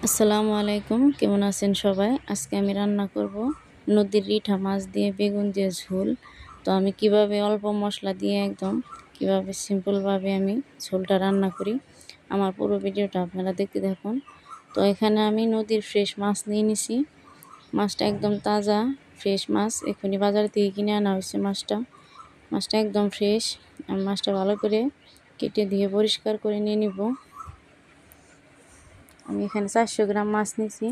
আসসালামু আলাইকুম, কেমন আছেন সবাই? আজকে আমি রান্না করব নদীর রিঠা মাছ দিয়ে বেগুন দিয়ে ঝোল। তো আমি কিভাবে অল্প মশলা দিয়ে একদম কিভাবে সিম্পলভাবে আমি ঝোলটা রান্না করি, আমার পুরো ভিডিওটা আপনারা দেখতে থাকুন। তো এখানে আমি নদীর ফ্রেশ মাছ নিয়ে নিছি। মাছটা একদম তাজা ফ্রেশ মাছ, এখনই বাজার থেকে কিনে আনা হয়েছে মাছটা একদম ফ্রেশ। আমি মাছটা ভালো করে কেটে দিয়ে পরিষ্কার করে নিয়ে নিব। আমি এখানে 400 গ্রাম মাছ নিছি।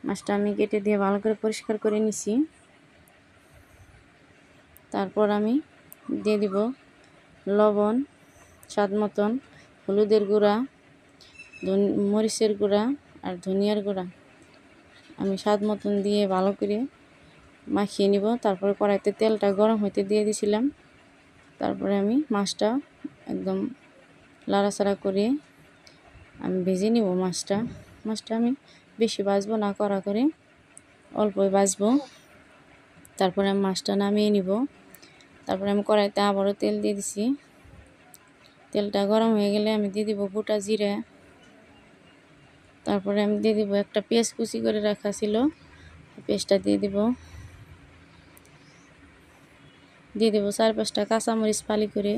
মাছটা আমি কেটে দিয়ে ভালো করে পরিষ্কার করে নিছি। তারপর আমি দিয়ে দিব লবণ স্বাদ মতন, হলুদের গুঁড়া, মরিচের গুঁড়া আর ধনিয়ার গুঁড়া আমি স্বাদ মতন দিয়ে ভালো করে মাখিয়ে নিব। তারপরে কড়াইতে তেলটা গরম হইতে দিয়ে দিয়েছিলাম। তারপরে আমি মাছটা একদম লাড়াচাড়া করে আমি ভেজে নিব। মাছটা আমি বেশি ভাজবো না, কড়া করে অল্পই ভাজবো। তারপরে আমি মাছটা নামিয়ে নিব। তারপরে আমি কড়াইতে আবারও তেল দিয়ে দিছি। তেলটা গরম হয়ে গেলে আমি দিয়ে দিব গোটা জিরা। তারপরে আমি দিয়ে দিব একটা পেঁয়াজ কুচি করে রাখা ছিল, পেঁয়াজটা দিয়ে দিব 4-5টা কাঁচামরিচ ফালি করে।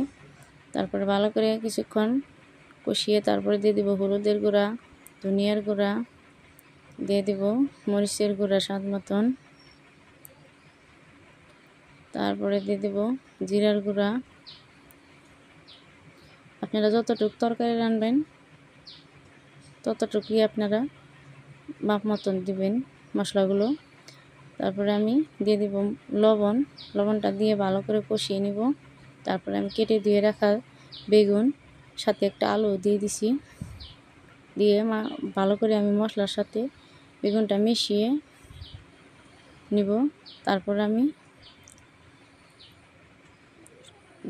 তারপরে ভালো করে কিছুক্ষণ কষিয়ে তারপরে দিয়ে দিব হলুদের গুঁড়া, ধনিয়ার গুঁড়া, দিয়ে দিব মরিচের গুঁড়া স্বাদ মতন, তারপরে দিয়ে দিব জিরার গুঁড়া। আপনারা যতটুকু তরকারি রান্নবেন ততটুকুই আপনারা মাপ মতন দিবেন মশলাগুলো। তারপরে আমি দিয়ে দিব লবণটা দিয়ে ভালো করে কষিয়ে নিব। তারপরে আমি কেটে দিয়ে রাখা বেগুন সাথে একটা আলু দিয়ে দিছি, দিয়ে ভালো করে আমি মশলার সাথে বেগুনটা মিশিয়ে নিব। তারপর আমি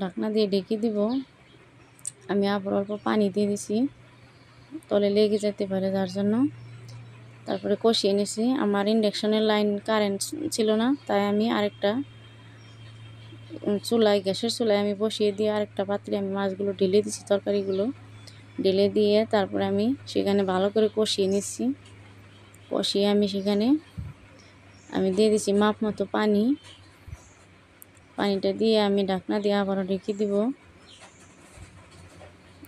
ঢাকনা দিয়ে ঢেকে দিব। আমি আবার অল্প পানি দিয়ে দিছি, তলে লেগে যেতে পারে যার জন্য। তারপরে কষিয়ে নিছি। আমার ইন্ডাকশনের লাইন কারেন্ট ছিল না, তাই আমি আরেকটা গ্যাসের চুলায় আমি বসিয়ে দিয়ে আরেকটা পাত্রে আমি মাছগুলো ঢেলে দিছি, তরকারিগুলো ঢেলে দিয়ে তারপরে আমি সেখানে ভালো করে কষিয়ে নিচ্ছি। কষিয়ে আমি সেখানে দিয়ে দিছি মাপ মতো পানিটা দিয়ে আমি ঢাকনা দিয়ে আবারও ঢেকে দিব।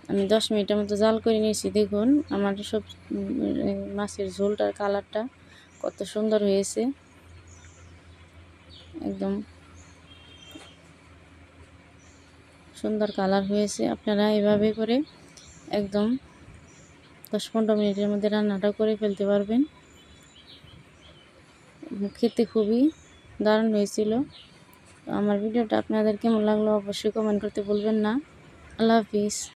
আমি 10 মিনিটের মতো জাল করে নিয়েছি। দেখুন আমার সব মাছের ঝোলটার কালারটা কত সুন্দর হয়েছে, একদম সুন্দর কালার হয়েছে। আপনারা এভাবে করে একদম 10-15 মিনিটের মধ্যে রান্নাটা করে ফেলতে পারবেন। খেতে খুবই দারুণ হয়েছিল। আমার ভিডিওটা আপনাদের কেমন লাগলো অবশ্যই কমেন্ট করতে ভুলবেন না। আল্লাহ হাফিজ।